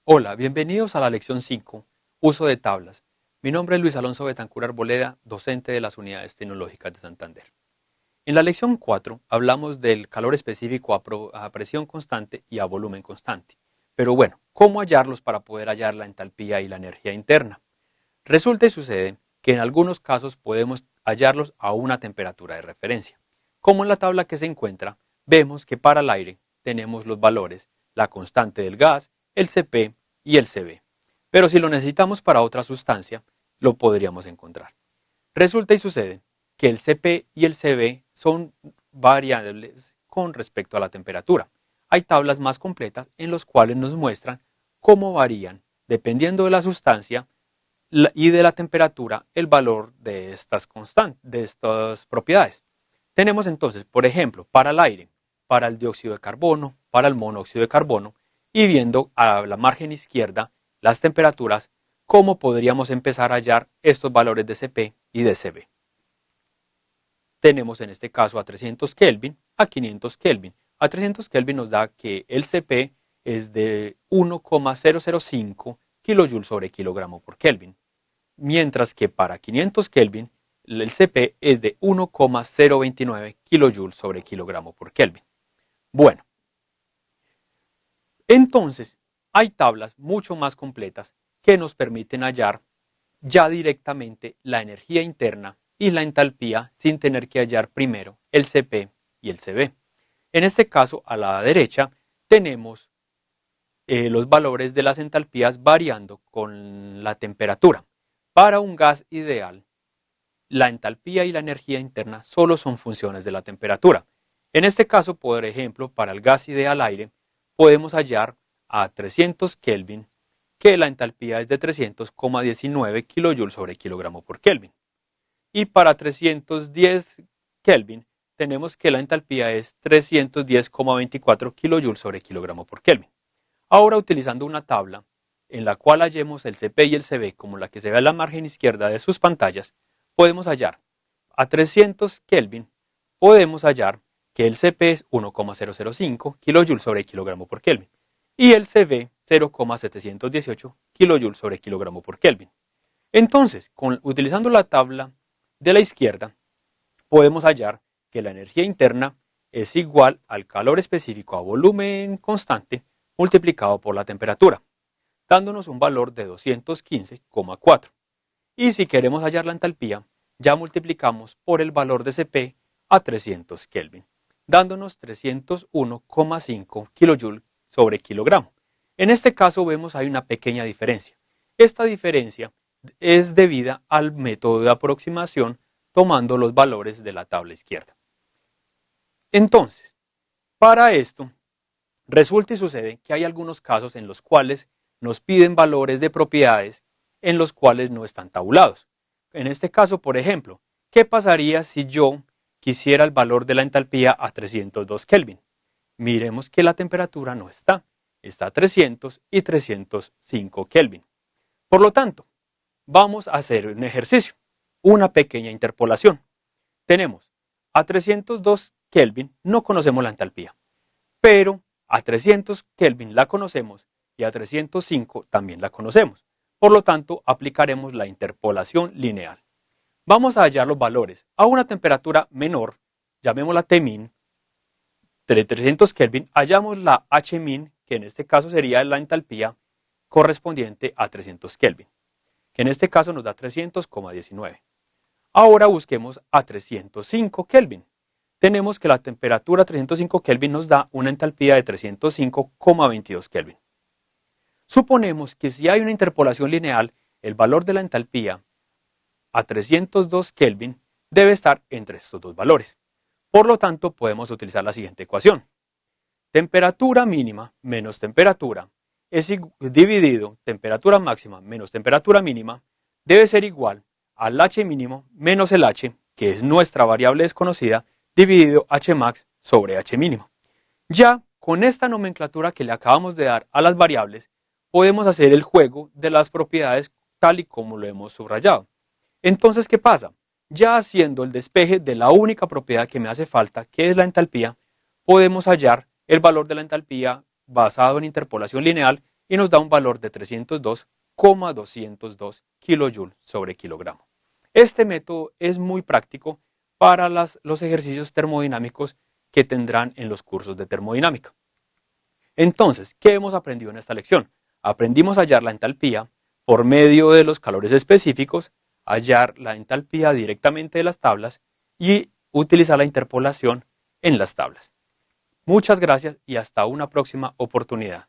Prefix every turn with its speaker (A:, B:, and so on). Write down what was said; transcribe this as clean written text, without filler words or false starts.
A: Hola, bienvenidos a la lección 5, Uso de tablas. Mi nombre es Luis Alonso Betancur Arboleda, docente de las Unidades Tecnológicas de Santander. En la lección 4 hablamos del calor específico a presión constante y a volumen constante. Pero bueno, ¿cómo hallarlos para poder hallar la entalpía y la energía interna? Resulta y sucede que en algunos casos podemos hallarlos a una temperatura de referencia. Como en la tabla que se encuentra, vemos que para el aire tenemos los valores, la constante del gas, el Cp y el Cv. Pero si lo necesitamos para otra sustancia, lo podríamos encontrar. Resulta y sucede que el Cp y el Cv son variables con respecto a la temperatura. Hay tablas más completas en las cuales nos muestran cómo varían, dependiendo de la sustancia y de la temperatura, el valor de de estas propiedades. Tenemos entonces, por ejemplo, para el aire, para el dióxido de carbono, para el monóxido de carbono, y viendo a la margen izquierda las temperaturas, cómo podríamos empezar a hallar estos valores de Cp y de Cv. Tenemos en este caso a 300 Kelvin, a 500 Kelvin. A 300 Kelvin nos da que el Cp es de 1,005 kJ sobre kilogramo por Kelvin, mientras que para 500 Kelvin el Cp es de 1,029 kJ sobre kilogramo por Kelvin. Bueno, entonces hay tablas mucho más completas que nos permiten hallar ya directamente la energía interna y la entalpía sin tener que hallar primero el Cp y el Cv. En este caso, a la derecha, tenemos los valores de las entalpías variando con la temperatura. Para un gas ideal, la entalpía y la energía interna solo son funciones de la temperatura. En este caso, por ejemplo, para el gas ideal aire, podemos hallar a 300 Kelvin que la entalpía es de 300,19 kJ sobre kilogramo por Kelvin. Y para 310 Kelvin tenemos que la entalpía es 310,24 kJ sobre kilogramo por Kelvin. Ahora, utilizando una tabla en la cual hallemos el Cp y el Cv como la que se ve a la margen izquierda de sus pantallas, podemos hallar a 300 Kelvin, podemos hallar que el Cp es 1,005 kJ sobre kilogramo por Kelvin y el Cv 0,718 kJ sobre kilogramo por Kelvin. Entonces, utilizando la tabla de la izquierda, podemos hallar que la energía interna es igual al calor específico a volumen constante multiplicado por la temperatura, dándonos un valor de 215,4. Y si queremos hallar la entalpía, ya multiplicamos por el valor de Cp a 300 Kelvin, dándonos 301,5 kJ sobre kilogramo. En este caso vemos hay una pequeña diferencia. Esta diferencia es debida al método de aproximación tomando los valores de la tabla izquierda. Entonces, para esto, resulta y sucede que hay algunos casos en los cuales nos piden valores de propiedades en los cuales no están tabulados. En este caso, por ejemplo, ¿qué pasaría si yo quisiera el valor de la entalpía a 302 Kelvin? Miremos que la temperatura no está a 300 y 305 Kelvin. Por lo tanto, vamos a hacer un ejercicio, una pequeña interpolación. Tenemos a 302 Kelvin, no conocemos la entalpía, pero a 300 Kelvin la conocemos y a 305 también la conocemos. Por lo tanto, aplicaremos la interpolación lineal. Vamos a hallar los valores a una temperatura menor, llamémosla Tmin, de 300 Kelvin, hallamos la Hmin, que en este caso sería la entalpía correspondiente a 300 Kelvin, que en este caso nos da 300,19. Ahora busquemos a 305 Kelvin. Tenemos que la temperatura 305 Kelvin nos da una entalpía de 305,22 Kelvin. Suponemos que si hay una interpolación lineal, el valor de la entalpía a 302 Kelvin debe estar entre estos dos valores. Por lo tanto, podemos utilizar la siguiente ecuación. Temperatura mínima menos temperatura es dividido temperatura máxima menos temperatura mínima debe ser igual al H mínimo menos el H, que es nuestra variable desconocida, dividido Hmax sobre H mínimo. Ya con esta nomenclatura que le acabamos de dar a las variables, podemos hacer el juego de las propiedades tal y como lo hemos subrayado. Entonces, ¿qué pasa? Ya haciendo el despeje de la única propiedad que me hace falta, que es la entalpía, podemos hallar el valor de la entalpía basado en interpolación lineal y nos da un valor de 302,202 kJ sobre kilogramo. Este método es muy práctico para los ejercicios termodinámicos que tendrán en los cursos de termodinámica. Entonces, ¿qué hemos aprendido en esta lección? Aprendimos a hallar la entalpía por medio de los calores específicos, hallar la entalpía directamente de las tablas y utilizar la interpolación en las tablas. Muchas gracias y hasta una próxima oportunidad.